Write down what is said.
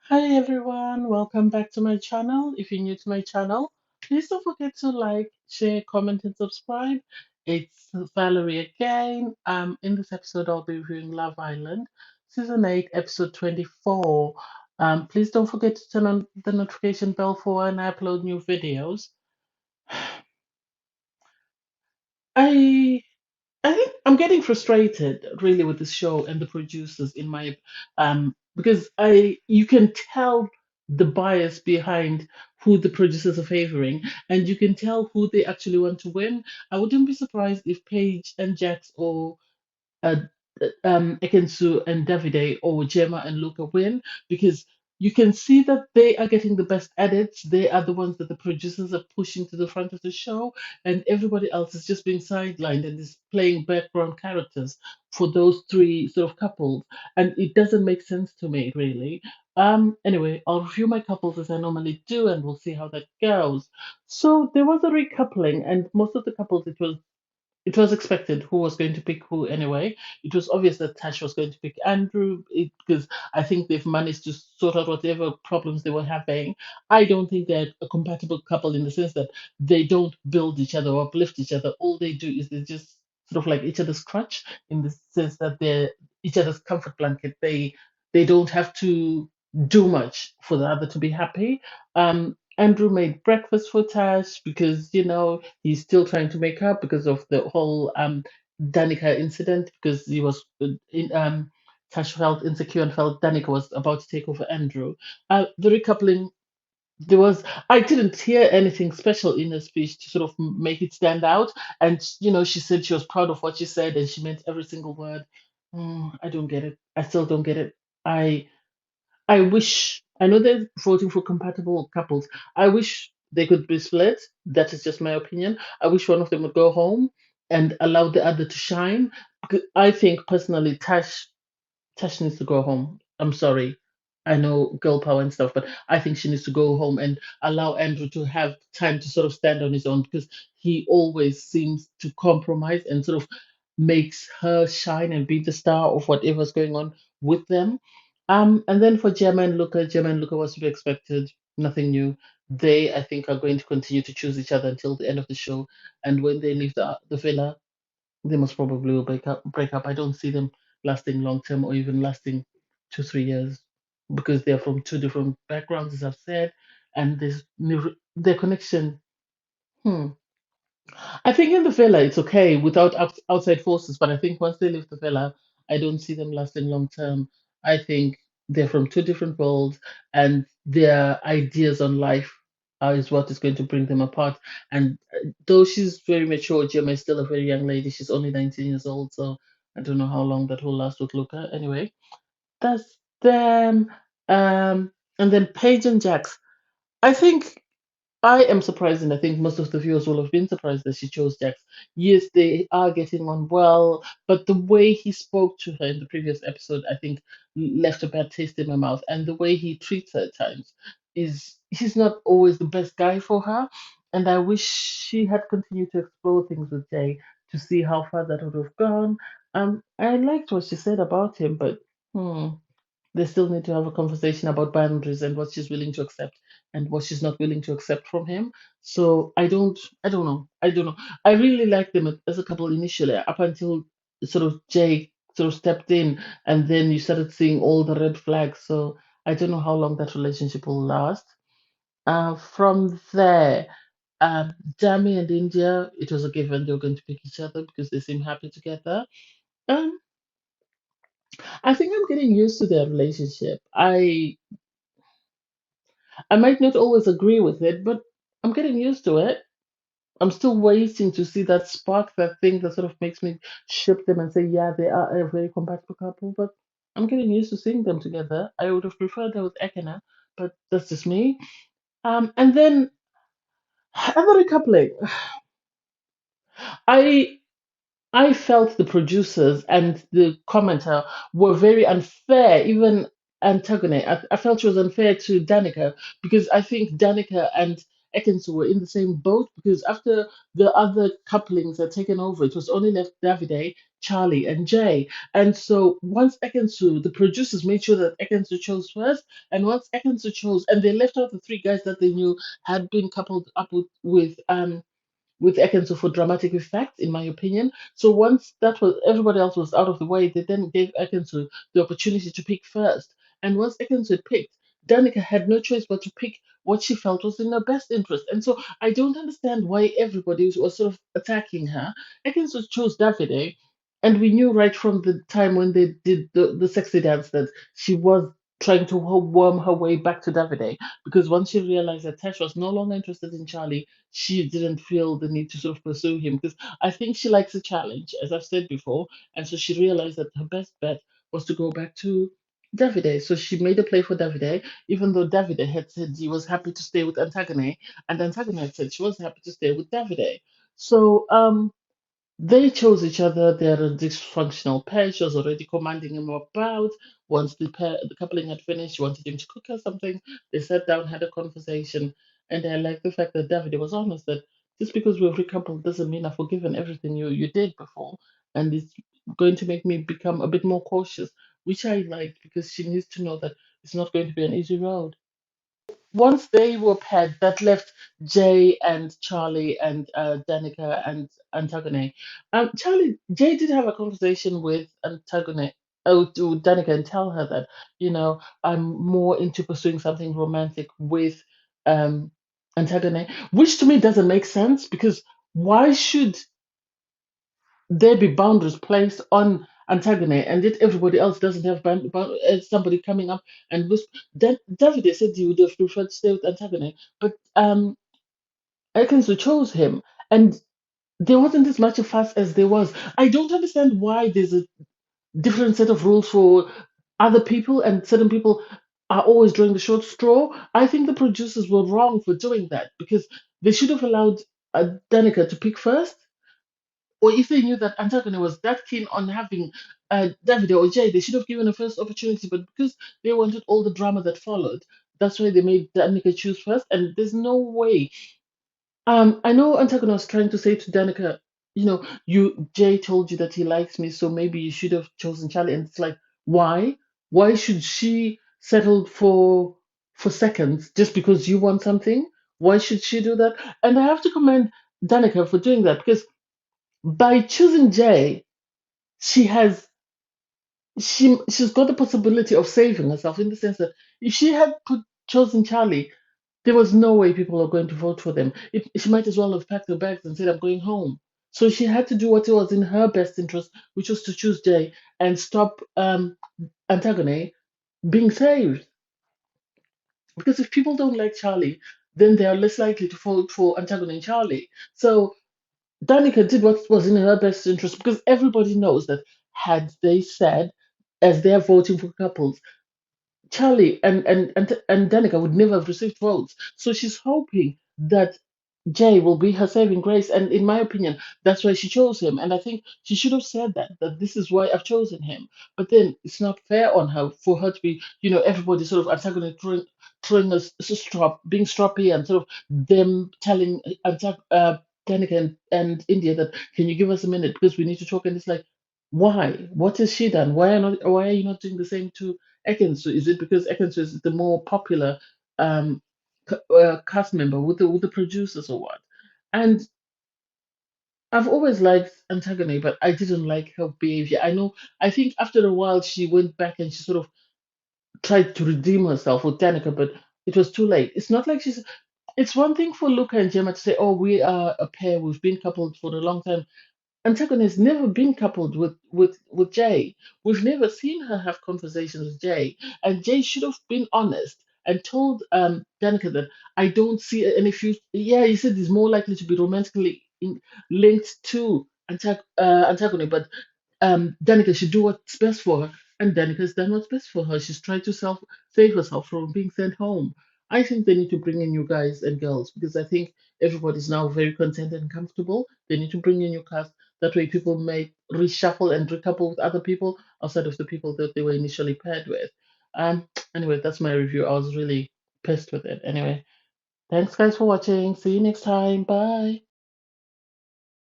Hi everyone, welcome back to my channel. If you're new to my channel, please don't forget to like, share, comment, and subscribe. It's Valerie again. In this episode, I'll be reviewing Love Island, Season 8, Episode 24. Please don't forget to turn on the notification bell for when I upload new videos. I I think I'm getting frustrated really with this show and the producers in my because I you can tell the bias behind who the producers are favoring, and you can tell who they actually want to win. I wouldn't be surprised if Paige and Jax or uh, Ekin-su and Davide or Gemma and Luca win because you can see that they are getting the best edits. They are the ones that the producers are pushing to the front of the show, and everybody else is just being sidelined and is playing background characters for those three sort of couples. And it doesn't make sense to me, really. Anyway, I'll review my couples as I normally do, and we'll see how that goes. So there was a recoupling, and most of the couples it was expected who was going to pick who anyway. It was obvious that Tash was going to pick Andrew because I think they've managed to sort out whatever problems they were having. I don't think they're a compatible couple in the sense that they don't build each other or uplift each other. All they do is they just sort of like each other's crutch in the sense that they're each other's comfort blanket. They don't have to do much for the other to be happy. Andrew made breakfast for Tash because he's still trying to make up because of the whole Danica incident because he was Tash felt insecure and felt Danica was about to take over Andrew. The recoupling there was I didn't hear anything special in her speech to sort of make it stand out, and she said she was proud of what she said and she meant every single word. I don't get it. I still don't get it. I wish, I know they're voting for compatible couples. I wish they could be split. That is just my opinion. I wish one of them would go home and allow the other to shine. Because I think personally, Tash needs to go home. I'm sorry. I know girl power and stuff, but I think she needs to go home and allow Andrew to have time to sort of stand on his own because he always seems to compromise and sort of makes her shine and be the star of whatever's going on with them. And then for Gemma and Luca was to be expected, nothing new. They, I think, are going to continue to choose each other until the end of the show. And when they leave the villa, they most probably will break up. I don't see them lasting long term or even lasting 2 3 years because they're from two different backgrounds, as I've said, and their connection. Hmm. I think in the villa it's okay without outside forces, but I think once they leave the villa, I don't see them lasting long term. I think they're from two different worlds, and their ideas on life is what is going to bring them apart. And though she's very mature, Gemma is still a very young lady. She's only 19 years old, so I don't know how long that will last with Luca. Anyway, that's them. And then Paige and Jax. I think I am surprised, and I think most of the viewers will have been surprised that she chose Jax. Yes, they are getting on well, but the way he spoke to her in the previous episode, I think, left a bad taste in my mouth. And the way he treats her at times is he's not always the best guy for her. And I wish she had continued to explore things with Jay to see how far that would have gone. I liked what she said about him, but hmm they still need to have a conversation about boundaries and what she's willing to accept and what she's not willing to accept from him. So I don't know. I really liked them as a couple initially, up until sort of Jake sort of stepped in and then you started seeing all the red flags. So I don't know how long that relationship will last. From there, Dami and India, it was a given they were going to pick each other because they seem happy together. Um, I think I'm getting used to their relationship. I might not always agree with it, but I'm getting used to it. I'm still waiting to see that spark, that thing that sort of makes me ship them and say, yeah, they are a very compatible couple. But I'm getting used to seeing them together. I would have preferred that with Ekena, but that's just me. And then other coupling. I I felt the producers and the commenter were very unfair, even Antigone. I felt she was unfair to Danica because I think Danica and Ekin-su were in the same boat because after the other couplings had taken over, it was only left Davide, Charlie, and Jay. And so once Ekin-su, the producers made sure that Ekin-su chose first, and once Ekin-su chose, and they left out the three guys that they knew had been coupled up with Ekin-su for dramatic effect, in my opinion. So once that was everybody else was out of the way, they then gave Ekin-su the opportunity to pick first. And once Ekin-su had picked, Danica had no choice but to pick what she felt was in her best interest. And so I don't understand why everybody was sort of attacking her. Ekin-su chose Davide, and we knew right from the time when they did the sexy dance that she was trying to worm her way back to Davide, because once she realized that Tash was no longer interested in Charlie, she didn't feel the need to sort of pursue him, because I think she likes a challenge, as I've said before, and so she realized that her best bet was to go back to Davide. So she made a play for Davide, even though Davide had said he was happy to stay with Antagone, and Antagone had said she was happy to stay with Davide. So they chose each other. They're a dysfunctional pair. She was already commanding him about. Once the coupling had finished, she wanted him to cook her something. They sat down, had a conversation, and I like the fact that Davide was honest that just because we've recoupled doesn't mean I've forgiven everything you did before, and it's going to make me become a bit more cautious, which I like because she needs to know that it's not going to be an easy road. Once they were paired, that left Jay and Charlie and Danica and Antagone. Jay did have a conversation with Antagone, to Danica, and tell her that, I'm more into pursuing something romantic with um, Antagone, which to me doesn't make sense because why should there be boundaries placed on Antagone and yet everybody else doesn't have somebody coming up and whisper. Davide said he would have preferred to stay with Antagone, but Ekin-su chose him, and there wasn't as much a fuss as there was. I don't understand why there's a different set of rules for other people and certain people are always drawing the short straw. I think the producers were wrong for doing that because they should have allowed Danica to pick first, or if they knew that Antigone was that keen on having Davide or Jay, they should have given a first opportunity. But because they wanted all the drama that followed, that's why they made Danica choose first. And there's no way. I know Antigone was trying to say to Danica, Jay told you that he likes me, so maybe you should have chosen Charlie. And it's like, why? Why should she settle for seconds just because you want something? Why should she do that? And I have to commend Danica for doing that because by choosing Jay, she has she's got the possibility of saving herself in the sense that if she had chosen Charlie, there was no way people are going to vote for them. She might as well have packed her bags and said, "I'm going home." So she had to do what was in her best interest, which was to choose Jay and stop Antagone being saved. Because if people don't like Charlie, then they are less likely to vote for Antagone and Charlie. So Danica did what was in her best interest because everybody knows that had they said, as they're voting for couples, Charlie and Danica would never have received votes. So she's hoping that Jay will be her saving grace. And in my opinion, that's why she chose him. And I think she should have said that this is why I've chosen him. But then it's not fair on her for her to be, everybody sort of antagonist throwing us being stroppy and sort of them telling Danica and India that, can you give us a minute because we need to talk? And it's like, why? What has she done? Why are you not doing the same to Ekin-su? Is it because Ekin-su is the more popular um, cast member with the producers or what? And I've always liked Antigone, but I didn't like her behavior. I think after a while she went back and she sort of tried to redeem herself with Danica, but it was too late. It's not like she's. It's one thing for Luca and Gemma to say, "Oh, we are a pair. We've been coupled for a long time." Antigone has never been coupled with Jay. We've never seen her have conversations with Jay, and Jay should have been honest and told Danica that I don't see any future. Yeah, he said he's more likely to be romantically linked to Antigone, but Danica should do what's best for her, and Danica's done what's best for her. She's tried to save herself from being sent home. I think they need to bring in new guys and girls because I think everybody's now very content and comfortable. They need to bring in new cast. That way, people may reshuffle and recouple with other people outside of the people that they were initially paired with. Anyway, that's my review. I was really pissed with it. Anyway, Thanks, guys, for watching. See you next time. Bye.